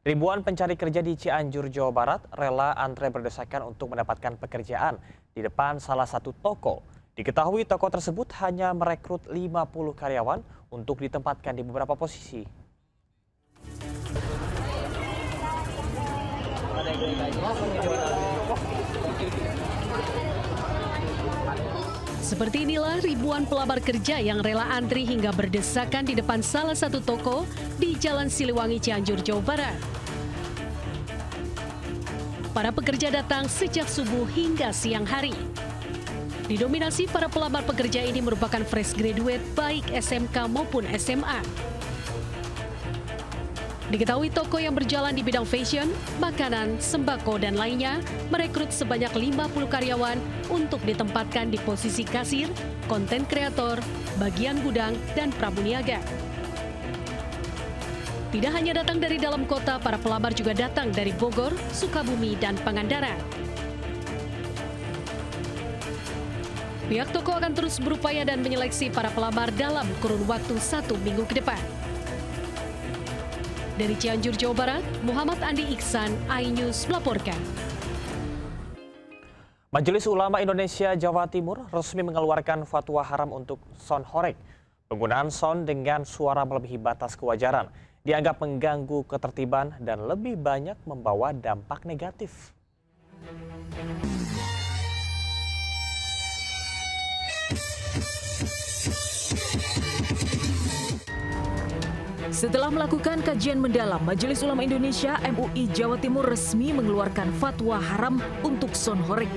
Ribuan pencari kerja di Cianjur, Jawa Barat rela antre berdesakan untuk mendapatkan pekerjaan di depan salah satu toko. Diketahui toko tersebut hanya merekrut 50 karyawan untuk ditempatkan di beberapa posisi. Seperti inilah ribuan pelamar kerja yang rela antri hingga berdesakan di depan salah satu toko di Jalan Siliwangi, Cianjur, Jawa Barat. Para pekerja datang sejak subuh hingga siang hari. Didominasi para pelamar pekerja ini merupakan fresh graduate baik SMK maupun SMA. Diketahui toko yang berjalan di bidang fashion, makanan, sembako, dan lainnya merekrut sebanyak 50 karyawan untuk ditempatkan di posisi kasir, konten kreator, bagian gudang, dan pramuniaga. Tidak hanya datang dari dalam kota, para pelamar juga datang dari Bogor, Sukabumi, dan Pangandaran. Pihak toko akan terus berupaya dan menyeleksi para pelamar dalam kurun waktu 1 minggu ke depan. Dari Cianjur, Jawa Barat, Muhammad Andi Iksan, iNews melaporkan. Majelis Ulama Indonesia Jawa Timur resmi mengeluarkan fatwa haram untuk sound horeg. Penggunaan sound dengan suara melebihi batas kewajaran dianggap mengganggu ketertiban dan lebih banyak membawa dampak negatif. Setelah melakukan kajian mendalam, Majelis Ulama Indonesia MUI Jawa Timur resmi mengeluarkan fatwa haram untuk sound horeg.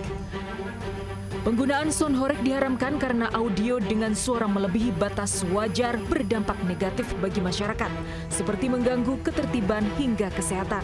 Penggunaan sound horeg diharamkan karena audio dengan suara melebihi batas wajar berdampak negatif bagi masyarakat, seperti mengganggu ketertiban hingga kesehatan.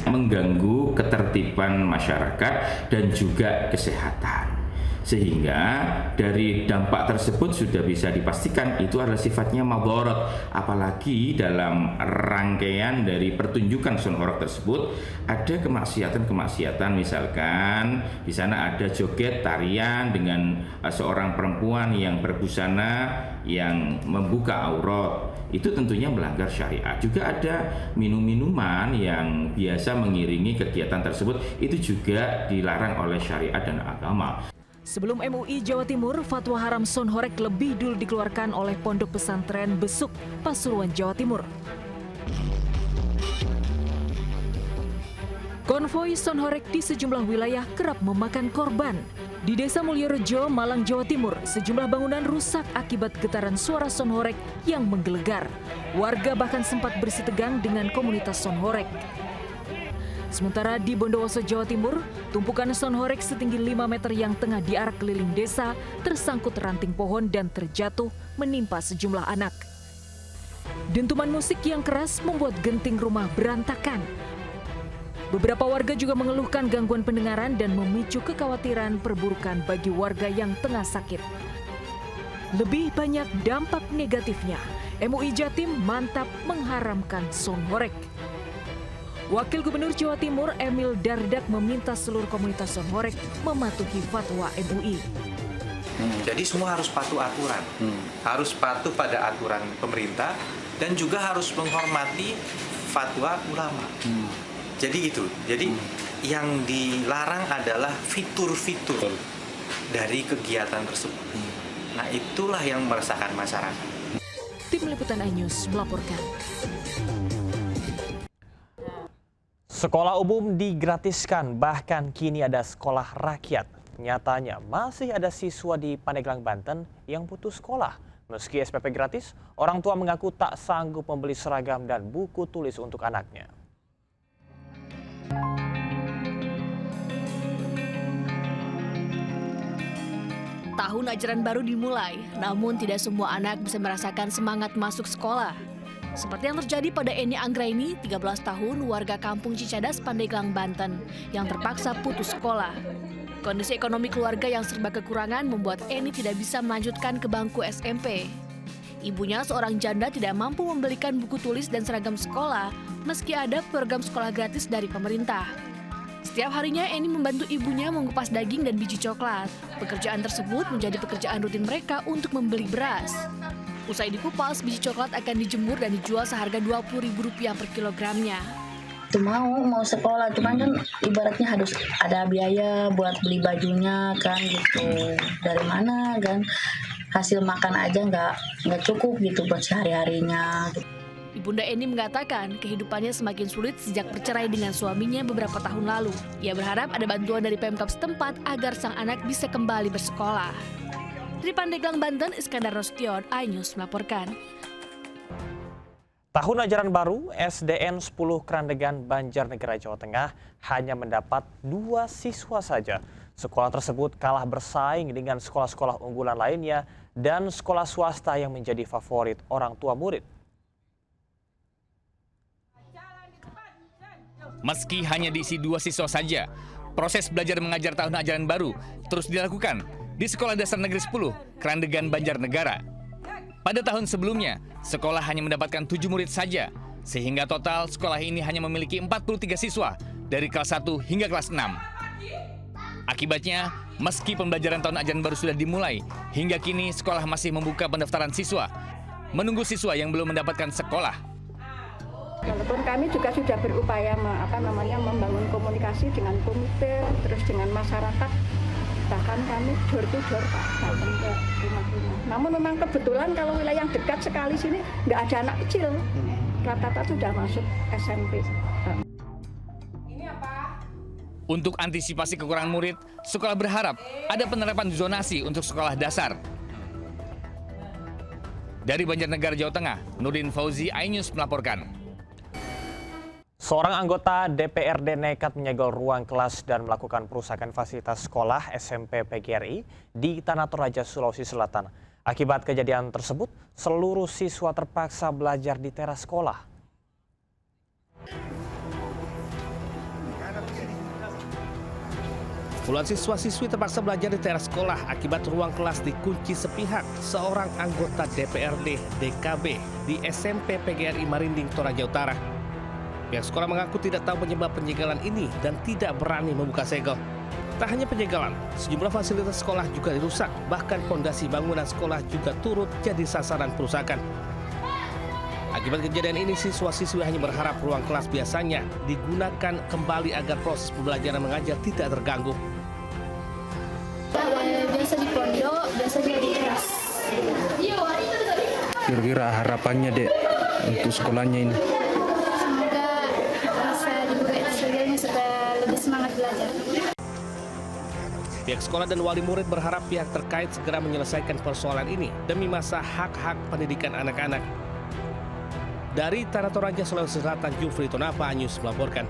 Mengganggu ketertiban masyarakat dan juga kesehatan. Sehingga dari dampak tersebut sudah bisa dipastikan itu adalah sifatnya madharat. Apalagi dalam rangkaian dari pertunjukan sound horeg tersebut ada kemaksiatan-kemaksiatan, misalkan di sana ada joget tarian dengan seorang perempuan yang berbusana yang membuka aurat. Itu tentunya melanggar syariat. Juga ada minum-minuman yang biasa mengiringi kegiatan tersebut, itu juga dilarang oleh syariat dan agama. Sebelum MUI Jawa Timur, fatwa haram sound horeg lebih dulu dikeluarkan oleh Pondok Pesantren Besuk, Pasuruan, Jawa Timur. Konvoi sound horeg di sejumlah wilayah kerap memakan korban. Di Desa Mulyorejo, Malang, Jawa Timur, sejumlah bangunan rusak akibat getaran suara sound horeg yang menggelegar. Warga bahkan sempat bersitegang dengan komunitas sound horeg. Sementara di Bondowoso, Jawa Timur, tumpukan sound horeg setinggi 5 meter yang tengah diarak keliling desa tersangkut ranting pohon dan terjatuh menimpa sejumlah anak. Dentuman musik yang keras membuat genting rumah berantakan. Beberapa warga juga mengeluhkan gangguan pendengaran dan memicu kekhawatiran perburukan bagi warga yang tengah sakit. Lebih banyak dampak negatifnya, MUI Jatim mantap mengharamkan sound horeg. Wakil Gubernur Jawa Timur Emil Dardak meminta seluruh komunitas sound horeg mematuhi fatwa MUI. Jadi semua harus patuh aturan, harus patuh pada aturan pemerintah dan juga harus menghormati fatwa ulama. Jadi itu, yang dilarang adalah fitur-fitur dari kegiatan tersebut. Nah itulah yang meresahkan masyarakat. Tim Liputan iNews melaporkan. Sekolah umum digratiskan, bahkan kini ada sekolah rakyat. Nyatanya masih ada siswa di Pandeglang, Banten yang putus sekolah. Meski SPP gratis, orang tua mengaku tak sanggup membeli seragam dan buku tulis untuk anaknya. Tahun ajaran baru dimulai, namun tidak semua anak bisa merasakan semangat masuk sekolah. Seperti yang terjadi pada Eni Anggraini, 13 tahun, warga kampung Cicadas, Pandeglang, Banten, yang terpaksa putus sekolah. Kondisi ekonomi keluarga yang serba kekurangan membuat Eni tidak bisa melanjutkan ke bangku SMP. Ibunya, seorang janda, tidak mampu membelikan buku tulis dan seragam sekolah, meski ada program sekolah gratis dari pemerintah. Setiap harinya Eni membantu ibunya mengupas daging dan biji coklat. Pekerjaan tersebut menjadi pekerjaan rutin mereka untuk membeli beras. Usai dikupas, biji coklat akan dijemur dan dijual seharga Rp20.000 per kilogramnya. itu mau sekolah, cuman kan ibaratnya harus ada biaya buat beli bajunya kan gitu. Dari mana kan hasil makan aja nggak cukup gitu buat sehari-harinya. Ibunda Eni mengatakan kehidupannya semakin sulit sejak bercerai dengan suaminya beberapa tahun lalu. Ia berharap ada bantuan dari Pemkab setempat agar sang anak bisa kembali bersekolah. Dari Pandeglang, Banten, Iskandar Rustion, iNews melaporkan. Tahun ajaran baru SDN 10 Krandegan, Banjarnegara, Jawa Tengah hanya mendapat 2 siswa saja. Sekolah tersebut kalah bersaing dengan sekolah-sekolah unggulan lainnya dan sekolah swasta yang menjadi favorit orang tua murid. Meski hanya diisi 2 siswa saja, proses belajar mengajar tahun ajaran baru terus dilakukan di Sekolah Dasar Negeri 10, Krandegan, Banjarnegara. Pada tahun sebelumnya, sekolah hanya mendapatkan 7 murid saja, sehingga total sekolah ini hanya memiliki 43 siswa dari kelas 1 hingga kelas 6. Akibatnya, meski pembelajaran tahun ajaran baru sudah dimulai, hingga kini sekolah masih membuka pendaftaran siswa, menunggu siswa yang belum mendapatkan sekolah. Walaupun kami juga sudah berupaya membangun komunikasi dengan komite, terus dengan masyarakat, bahkan kami door to door Pak, datang ke rumah-rumah. Namun memang kebetulan kalau wilayah yang dekat sekali sini nggak ada anak kecil, rata-rata sudah masuk SMP. Untuk antisipasi kekurangan murid, sekolah berharap ada penerapan zonasi untuk sekolah dasar. Dari Banjarnegara, Jawa Tengah, Nurdin Fauzi, iNews melaporkan. Seorang anggota DPRD nekat menyegel ruang kelas dan melakukan perusakan fasilitas sekolah SMP PGRI di Tanah Toraja, Sulawesi Selatan. Akibat kejadian tersebut, seluruh siswa terpaksa belajar di teras sekolah. Puluhan siswa-siswi terpaksa belajar di teras sekolah akibat ruang kelas dikunci sepihak seorang anggota DPRD DKB di SMP PGRI Marinding, Toraja Utara. Pihak sekolah mengaku tidak tahu penyebab penyegelan ini dan tidak berani membuka segel. Tak hanya penyegelan, sejumlah fasilitas sekolah juga dirusak, bahkan fondasi bangunan sekolah juga turut jadi sasaran perusakan. Akibat kejadian ini, siswa-siswi hanya berharap ruang kelas biasanya digunakan kembali agar proses pembelajaran mengajar tidak terganggu. Biasa di pondok, biasanya di kelas. Kira-kira harapannya Dek untuk sekolahnya ini? Semoga bisa dibuka segalanya supaya lebih semangat belajar. Pihak sekolah dan wali murid berharap pihak terkait segera menyelesaikan persoalan ini demi masa hak-hak pendidikan anak-anak. Dari Tanah Toraja, Sulawesi Selatan, Jufri Tonapa, iNews melaporkan.